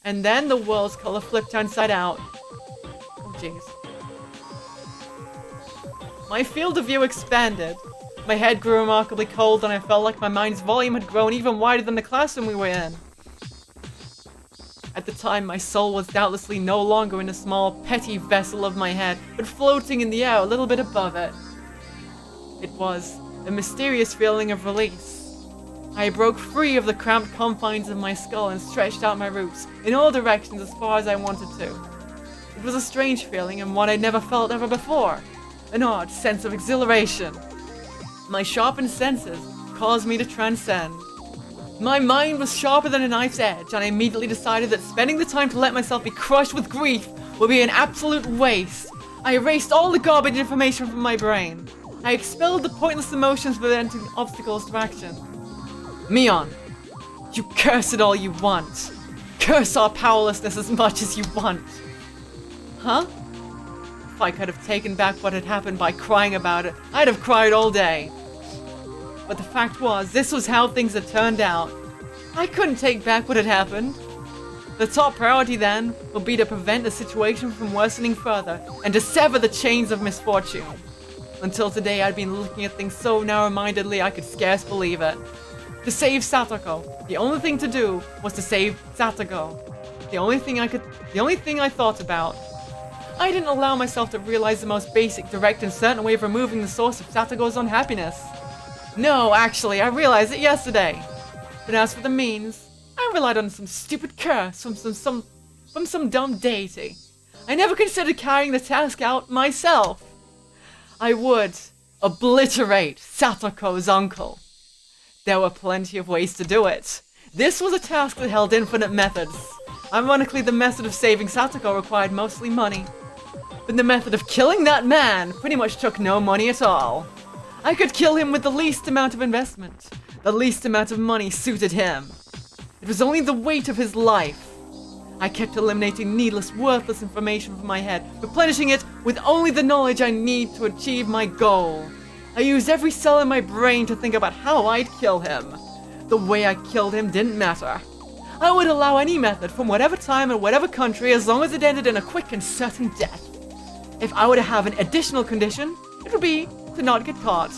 And then the world's color flipped inside out. Oh jeez. My field of view expanded. My head grew remarkably cold and I felt like my mind's volume had grown even wider than the classroom we were in. At the time, my soul was doubtlessly no longer in a small, petty vessel of my head, but floating in the air a little bit above it. It was a mysterious feeling of release. I broke free of the cramped confines of my skull and stretched out my roots in all directions as far as I wanted to. It was a strange feeling and one I'd never felt ever before. An odd sense of exhilaration. My sharpened senses caused me to transcend. My mind was sharper than a knife's edge, and I immediately decided that spending the time to let myself be crushed with grief would be an absolute waste. I erased all the garbage information from my brain. I expelled the pointless emotions preventing obstacles to action. Mion, you curse it all you want. Curse our powerlessness as much as you want. Huh? If I could have taken back what had happened by crying about it, I'd have cried all day. But the fact was, this was how things had turned out. I couldn't take back what had happened. The top priority then would be to prevent the situation from worsening further and to sever the chains of misfortune. Until today, I'd been looking at things so narrow-mindedly I could scarce believe it. To save Satoko, the only thing to do was to save Satoko. The only thing I thought about. I didn't allow myself to realize the most basic, direct, and certain way of removing the source of Satoko's unhappiness. No, actually, I realized it yesterday. But as for the means, I relied on some stupid curse from some dumb deity. I never considered carrying the task out myself. I would obliterate Satoko's uncle. There were plenty of ways to do it. This was a task that held infinite methods. Ironically, the method of saving Satoko required mostly money. But the method of killing that man pretty much took no money at all. I could kill him with the least amount of investment. The least amount of money suited him. It was only the weight of his life. I kept eliminating needless, worthless information from my head, replenishing it with only the knowledge I need to achieve my goal. I used every cell in my brain to think about how I'd kill him. The way I killed him didn't matter. I would allow any method from whatever time and whatever country as long as it ended in a quick and certain death. If I were to have an additional condition, it would be to not get caught.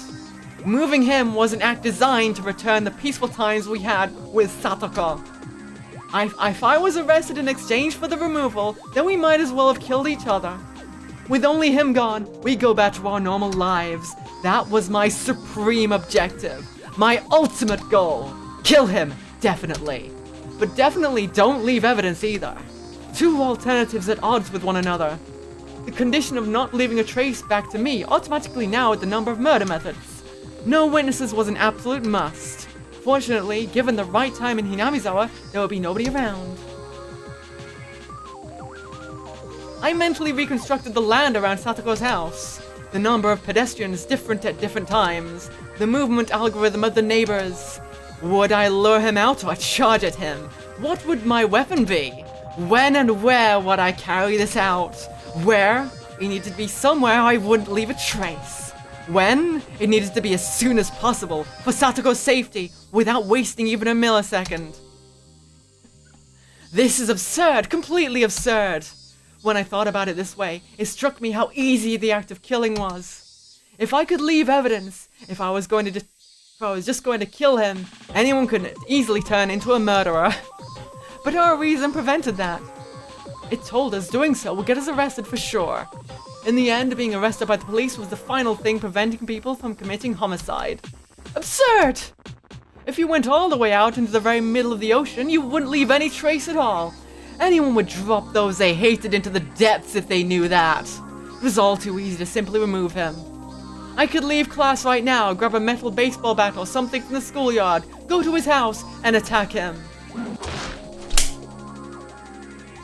Moving him was an act designed to return the peaceful times we had with Satoko. If I was arrested in exchange for the removal, then we might as well have killed each other. With only him gone, we go back to our normal lives. That was my supreme objective. My ultimate goal. Kill him, definitely. But definitely don't leave evidence either. Two alternatives at odds with one another. The condition of not leaving a trace back to me automatically narrowed the number of murder methods. No witnesses was an absolute must. Fortunately, given the right time in Hinamizawa, there would be nobody around. I mentally reconstructed the land around Satoko's house. The number of pedestrians different at different times. The movement algorithm of the neighbors. Would I lure him out or charge at him? What would my weapon be? When and where would I carry this out? Where? It needed to be somewhere I wouldn't leave a trace. When? It needed to be as soon as possible, for Satoko's safety, without wasting even a millisecond. This is absurd, completely absurd. When I thought about it this way, it struck me how easy the act of killing was. If I could leave evidence, if I was just going to kill him, anyone could easily turn into a murderer. But our reason prevented that. It told us doing so would get us arrested for sure. In the end, being arrested by the police was the final thing preventing people from committing homicide. Absurd! If you went all the way out into the very middle of the ocean, you wouldn't leave any trace at all. Anyone would drop those they hated into the depths if they knew that. It was all too easy to simply remove him. I could leave class right now, grab a metal baseball bat or something from the schoolyard, go to his house, and attack him.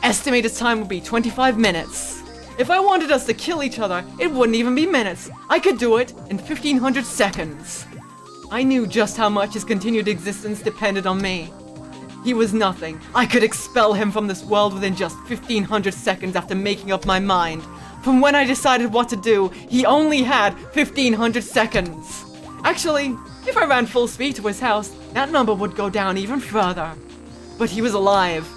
Estimated time would be 25 minutes. If I wanted us to kill each other, it wouldn't even be minutes. I could do it in 1500 seconds. I knew just how much his continued existence depended on me. He was nothing. I could expel him from this world within just 1500 seconds after making up my mind. From when I decided what to do, he only had 1500 seconds. Actually, if I ran full speed to his house, that number would go down even further. But he was alive.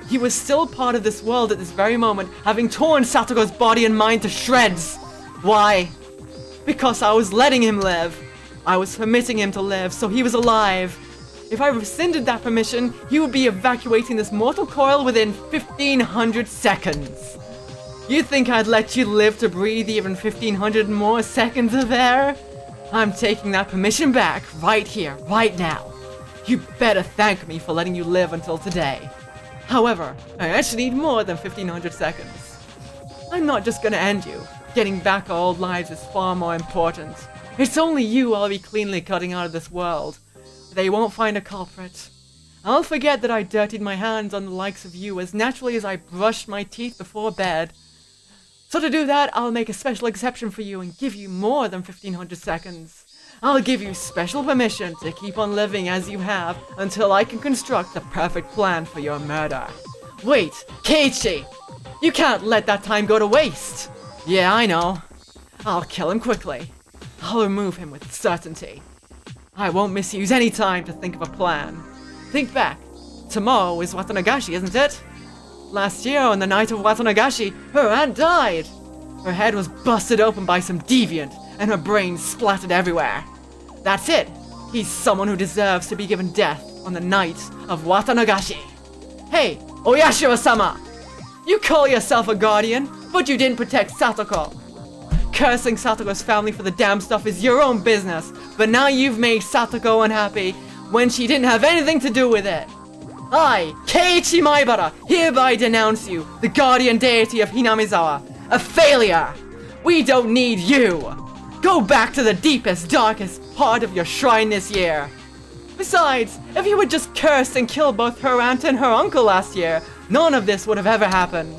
he was still part of this world at this very moment, having torn Satoru's body and mind to shreds. Why? Because I was letting him live. I was permitting him to live, so he was alive. If I rescinded that permission, he would be evacuating this mortal coil within 1500 seconds. You think I'd let you live to breathe even 1500 more seconds of air? I'm taking that permission back right here, right now. You better thank me for letting you live until today. However, I actually need more than 1500 seconds. I'm not just gonna end you. Getting back our old lives is far more important. It's only you I'll be cleanly cutting out of this world. They won't find a culprit. I'll forget that I dirtied my hands on the likes of you as naturally as I brushed my teeth before bed. So to do that, I'll make a special exception for you and give you more than 1500 seconds. I'll give you special permission to keep on living as you have until I can construct the perfect plan for your murder. Wait, Keiichi! You can't let that time go to waste! Yeah, I know. I'll kill him quickly. I'll remove him with certainty. I won't misuse any time to think of a plan. Think back. Tomorrow is Watanagashi, isn't it? Last year, on the night of Watanagashi, her aunt died. Her head was busted open by some deviant, and her brains splattered everywhere. That's it. He's someone who deserves to be given death on the night of Watanagashi. Hey, Oyashiro-sama! You call yourself a guardian, but you didn't protect Satoko. Cursing Satoko's family for the damn stuff is your own business, but now you've made Satoko unhappy when she didn't have anything to do with it. I, Keiichi Maibara, hereby denounce you, the guardian deity of Hinamizawa, a failure! We don't need you! Go back to the deepest, darkest part of your shrine this year. Besides, if you had just cursed and killed both her aunt and her uncle last year, none of this would have ever happened.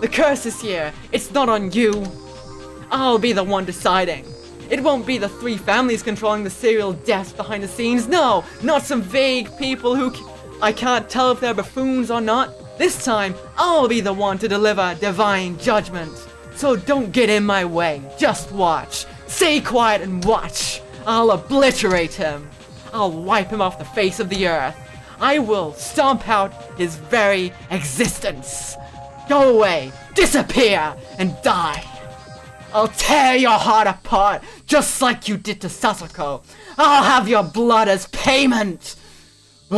The curse this year, it's not on you. I'll be the one deciding. It won't be the three families controlling the serial deaths behind the scenes. No, not some vague people who I can't tell if they're buffoons or not. This time, I'll be the one to deliver divine judgment. So don't get in my way. Just watch. Stay quiet and watch. I'll obliterate him. I'll wipe him off the face of the earth. I will stomp out his very existence. Go away, disappear, and die. I'll tear your heart apart, just like you did to Sasako. I'll have your blood as payment. For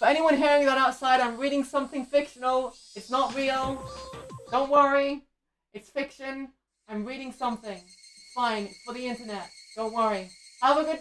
anyone hearing that outside, I'm reading something fictional. It's not real. Don't worry. It's fiction. I'm reading something. It's fine. It's for the internet. Don't worry. Have a good day.